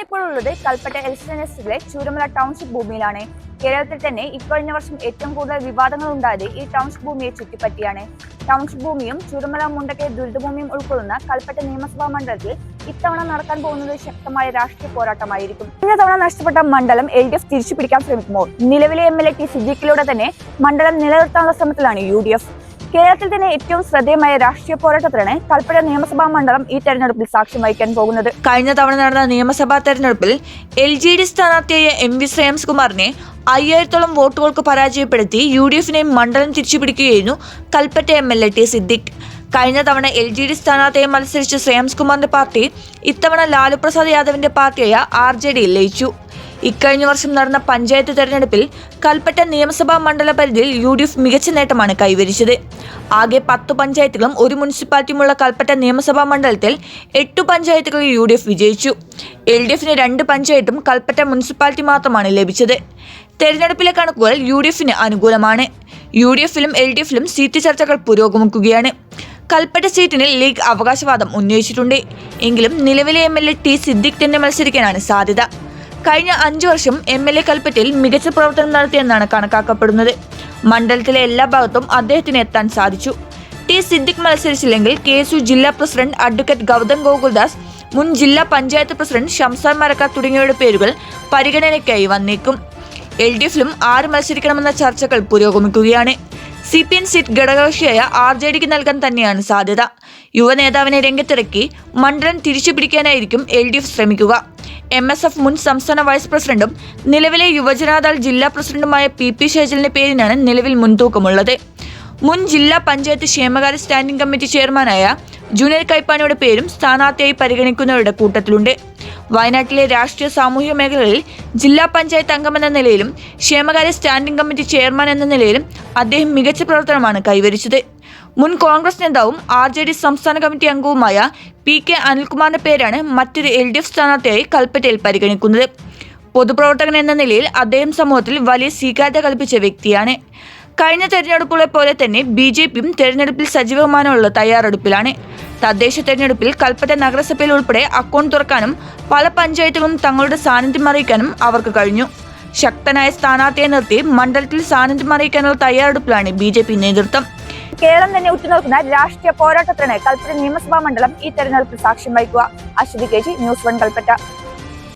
ഞാനിപ്പോൾ ഉള്ളത് കൽപ്പറ്റ എൽസിലെ ചൂരമല ടൗൺഷിപ്പ് ഭൂമിയിലാണ്. കേരളത്തിൽ തന്നെ ഇക്കഴിഞ്ഞ വർഷം ഏറ്റവും കൂടുതൽ വിവാദങ്ങൾ ഉണ്ടായത് ഈ ടൗൺഷിപ്പ് ഭൂമിയെ ചുറ്റിപ്പറ്റിയാണ്. ടൗൺഷിപ്പ് ഭൂമിയും ചൂരമല മുണ്ടക്കൈ ദുരിതഭൂമിയും ഉൾക്കൊള്ളുന്ന കൽപ്പറ്റ നിയമസഭാ മണ്ഡലത്തിൽ ഇത്തവണ നടക്കാൻ പോകുന്നത് ശക്തമായ രാഷ്ട്രീയ പോരാട്ടമായിരിക്കും. കഴിഞ്ഞ തവണ നഷ്ടപ്പെട്ട മണ്ഡലം LDF തിരിച്ചു പിടിക്കാൻ ശ്രമിക്കുമ്പോൾ നിലവിലെ MLA T സിദ്ദീഖിലൂടെ തന്നെ മണ്ഡലം നിലനിർത്താനുള്ള ശ്രമത്തിലാണ് UDF. കേരളത്തിൽ തന്നെ ഏറ്റവും ശ്രദ്ധേയമായ രാഷ്ട്രീയ പോരാട്ടത്തിലാണ് കൽപ്പറ്റ നിയമസഭാ മണ്ഡലം ഈ തെരഞ്ഞെടുപ്പിൽ സാക്ഷ്യം വഹിക്കാൻ പോകുന്നത്. കഴിഞ്ഞ തവണ നടന്ന നിയമസഭാ തെരഞ്ഞെടുപ്പിൽ LGD സ്ഥാനാർത്ഥിയായ MV ശ്രേയംസ്കുമാറിനെ 5000-ഓളം വോട്ടുകൾക്ക് പരാജയപ്പെടുത്തി UDFനെയും മണ്ഡലം തിരിച്ചുപിടിക്കുകയായിരുന്നു കൽപ്പറ്റ MLA T സിദ്ദീഖ്. കഴിഞ്ഞ തവണ LGD സ്ഥാനാർത്ഥിയെ മത്സരിച്ച ശ്രേയംസ്കുമാറിന്റെ പാർട്ടി ഇത്തവണ ലാലു പ്രസാദ് യാദവിന്റെ പാർട്ടിയായ RJDയിൽ ലയിച്ചു. ഇക്കഴിഞ്ഞ വർഷം നടന്ന പഞ്ചായത്ത് തെരഞ്ഞെടുപ്പിൽ കൽപ്പറ്റ നിയമസഭാ മണ്ഡല പരിധിയിൽ UDF മികച്ച നേട്ടമാണ് കൈവരിച്ചത്. ആകെ 10 പഞ്ചായത്തുകളും ഒരു മുനിസിപ്പാലിറ്റിയുമുള്ള കൽപ്പറ്റ നിയമസഭാ മണ്ഡലത്തിൽ 8 പഞ്ചായത്തുകളിൽ UDF വിജയിച്ചു. LDFന് 2 പഞ്ചായത്തും കൽപ്പറ്റ മുനിസിപ്പാലിറ്റി മാത്രമാണ് ലഭിച്ചത്. തെരഞ്ഞെടുപ്പിലെ കണക്കുകൾ UDFന് അനുകൂലമാണ്. UDFിലും LDFിലും സീറ്റ് ചർച്ചകൾ പുരോഗമിക്കുകയാണ്. കൽപ്പറ്റ സീറ്റിന് ലീഗ് അവകാശവാദം ഉന്നയിച്ചിട്ടുണ്ട്. എങ്കിലും നിലവിലെ MLA T സിദ്ദീഖ് തന്നെ മത്സരിക്കാനാണ് സാധ്യത. കഴിഞ്ഞ 5 വർഷം MLA കൽപ്പറ്റയിൽ മികച്ച പ്രവർത്തനം നടത്തിയെന്നാണ് കണക്കാക്കപ്പെടുന്നത്. മണ്ഡലത്തിലെ എല്ലാ ഭാഗത്തും അദ്ദേഹത്തിന് എത്താൻ സാധിച്ചു. T സിദ്ദീഖ് മത്സരിച്ചില്ലെങ്കിൽ KSU ജില്ലാ പ്രസിഡന്റ് അഡ്വക്കേറ്റ് ഗൗതം ഗോകുൽദാസ്, മുൻ ജില്ലാ പഞ്ചായത്ത് പ്രസിഡന്റ് ഷംസാർ മരക്കാർ തുടങ്ങിയവരുടെ പേരുകൾ പരിഗണനയ്ക്കായി വന്നേക്കും. LDFിലും 6 മത്സരിക്കണമെന്ന ചർച്ചകൾ പുരോഗമിക്കുകയാണ്. CPN സീറ്റ് ഘടകകക്ഷിയായ RJDക്ക് നൽകാൻ തന്നെയാണ് സാധ്യത. യുവനേതാവിനെ രംഗത്തിറക്കി മണ്ഡലം തിരിച്ചുപിടിക്കാനായിരിക്കും LDF ശ്രമിക്കുക. MSF മുൻ സംസ്ഥാന വൈസ് പ്രസിഡന്റും നിലവിലെ യുവജനതാദൾ ജില്ലാ പ്രസിഡന്റുമായ PP ഷൈജലിന്റെ പേരിനാണ് നിലവിൽ മുൻതൂക്കമുള്ളത്. മുൻ ജില്ലാ പഞ്ചായത്ത് ക്ഷേമകാര്യ സ്റ്റാൻഡിംഗ് കമ്മിറ്റി ചെയർമാനായ ജൂനിയർ കൈപ്പാനിയുടെ പേരും സ്ഥാനാർത്ഥിയായി പരിഗണിക്കുന്നവരുടെ കൂട്ടത്തിലുണ്ട്. വയനാട്ടിലെ രാഷ്ട്രീയ സാമൂഹിക മേഖലകളിൽ ജില്ലാ പഞ്ചായത്ത് അംഗമെന്ന നിലയിലും ക്ഷേമകാര്യ സ്റ്റാൻഡിംഗ് കമ്മിറ്റി ചെയർമാൻ എന്ന നിലയിലും അദ്ദേഹം മികച്ച പ്രവർത്തനമാണ് കൈവരിച്ചത്. മുൻ കോൺഗ്രസ് നേതാവും RJD സംസ്ഥാന കമ്മിറ്റി അംഗവുമായ PK അനിൽകുമാറിന്റെ പേരാണ് മറ്റൊരു LDF സ്ഥാനാർത്ഥിയായി കൽപ്പറ്റയിൽ പരിഗണിക്കുന്നത്. പൊതുപ്രവർത്തകൻ എന്ന നിലയിൽ അദ്ദേഹം സമൂഹത്തിൽ വലിയ സ്വീകാര്യത കൽപ്പിച്ച വ്യക്തിയാണ്. കഴിഞ്ഞ തെരഞ്ഞെടുപ്പുകളെ പോലെ തന്നെ BJPയും തെരഞ്ഞെടുപ്പിൽ സജീവമാനുള്ള തയ്യാറെടുപ്പിലാണ്. തദ്ദേശ തെരഞ്ഞെടുപ്പിൽ കൽപ്പറ്റ നഗരസഭയിൽ ഉൾപ്പെടെ അക്കൗണ്ട് തുറക്കാനും പല പഞ്ചായത്തുകളും തങ്ങളുടെ സാന്നിധ്യം അറിയിക്കാനും അവർക്ക് കഴിഞ്ഞു. ശക്തനായ സ്ഥാനാർത്ഥിയെ നിർത്തി മണ്ഡലത്തിൽ സാന്നിധ്യം അറിയിക്കാനുള്ള തയ്യാറെടുപ്പിലാണ് BJP നേതൃത്വം. കേരളം തന്നെ ഉറ്റുനോക്കുന്ന രാഷ്ട്രീയ പോരാട്ടത്തിന് കൽപ്പറ്റ നിയമസഭാ മണ്ഡലം ഈ തെരഞ്ഞെടുപ്പിൽ സാക്ഷ്യം വഹിക്കുക. Aswathy KG, News 1 Kalpetta.